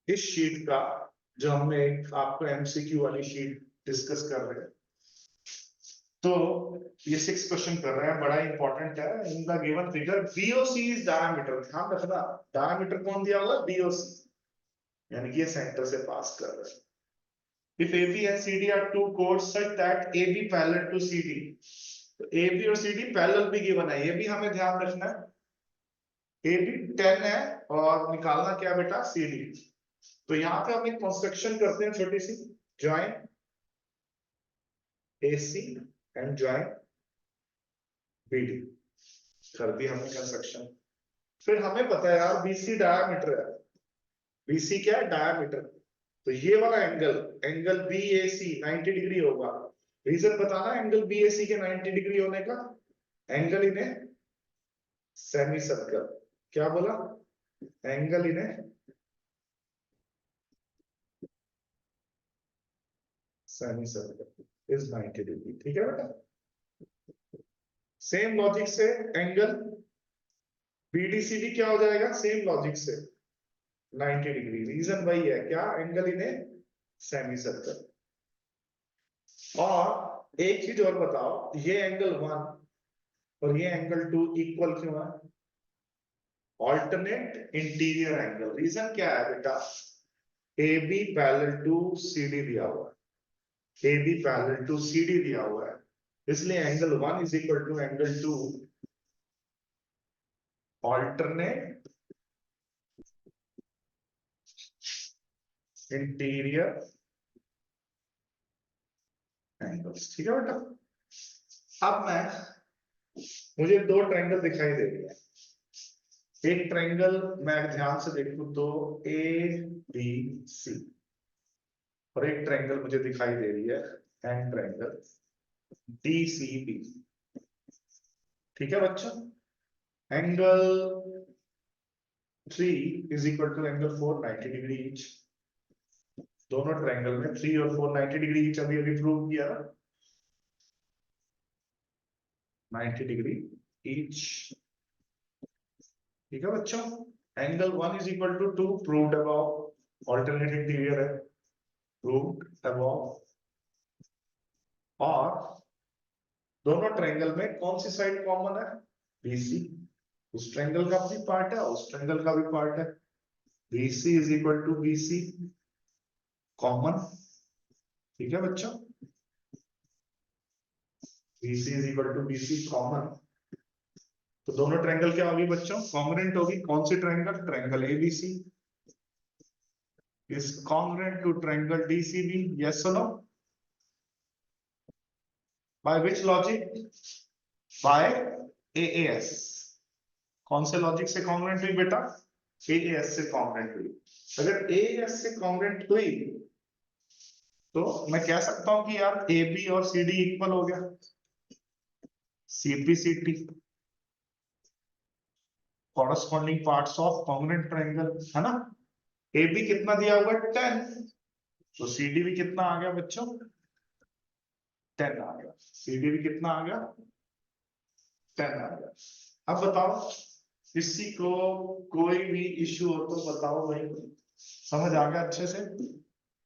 इस शीट का, जो हमने एक आपको एमसीक्यू वाली शीट डिस्कस कर रहे हैं, तो ये 6 क्वेश्चन कर रहे हैं, बड़ा इंपॉर्टेंट है। In the given figure BOC is diameter, ध्यान रखना डायमीटर कौन दिया हुआ है, बीओसी, यानी कि ये सेंटर से पास कर रहा है। If AB and CD are two chords such that AB parallel to CD, तो AB और CD पैरेलल भी गिवन है, ये भी हमें ध्यान रखना है। AB 10 है और निकालना क्या बेटा, CD। तो यहाँ पे हम एक कंस्ट्रक्शन करते हैं छोटी सी, join AC and join BD, कर दी हमने कंस्ट्रक्शन। फिर हमें पता है यार BC डायमीटर है, BC क्या है, डायमीटर। तो ये वाला एंगल BAC 90 डिग्री होगा। रीजन बताना एंगल BAC के 90 डिग्री होने का, angle in a semi circle, क्या बोला, angle in a semi circle is 90 degree, ठीक है बेटा। सेम लॉजिक से एंगल BDCD क्या हो जाएगा, सेम लॉजिक से 90 डिग्री। रीजन वही है, क्या, angle in a semi circle. और एक चीज और बताओ, ये एंगल 1 और ये एंगल 2 इक्वल क्यों है, ऑल्टरनेट इंटीरियर एंगल। रीजन क्या है बेटा, AB पैरेलल टू CD दिया हुआ है, AB पैरेलल टू CD दिया हुआ है, इसलिए angle 1 is equal to angle 2 alternate interior angles, ठीक है बेटा। अब मुझे दो ट्रायंगल दिखाई दे रही है, एक ट्रायंगल मैं ध्यान से देखूं तो ABC, और एक ट्रायंगल मुझे दिखाई दे रही है एंड ट्रायंगल DCB, ठीक है बच्चों। Angle 3 is equal to angle 4 90 degree each, दोनों ट्रायंगल में 3 और 4 90 डिग्री ईच, अभी अभी प्रूव किया ना, 90 डिग्री ईच, ठीक है बच्चों। Angle 1 is equal to 2 proved above, alternate interior है, प्रूव्ड अबव। और दोनों ट्रायंगल में कौन सी साइड कॉमन है, BC, उस ट्रायंगल का भी पार्ट है, उस ट्रायंगल का भी पार्ट है। BC is equal to BC common, ठीक है बच्चों, BC is equal to BC common. तो दोनों ट्रायंगल क्या होगी बच्चों, कॉन्ग्रुएंट होगी। कौन सी triangle, triangle ABC is congruent to triangle DCB, yes और no, by which logic, by AAS। कौन से लॉजिक से कॉन्ग्रुएंट हुई बेटा, AAS से कॉन्ग्रुएंट हुई। अगर AAS से कॉन्ग्रुएंट हुई तो मैं कह सकता हूं कि यार AB और CD इक्वल हो गया, CPCT corresponding parts of congruent triangle, है ना। AB कितना दिया हुआ है, 10, तो CD भी कितना आ गया बच्चों, 10 आ गया। CD भी कितना आ गया, 10 आ गया। अब बताओ किसी को कोई भी इश्यू हो तो बताओ भाई, समझ आ गया अच्छे से।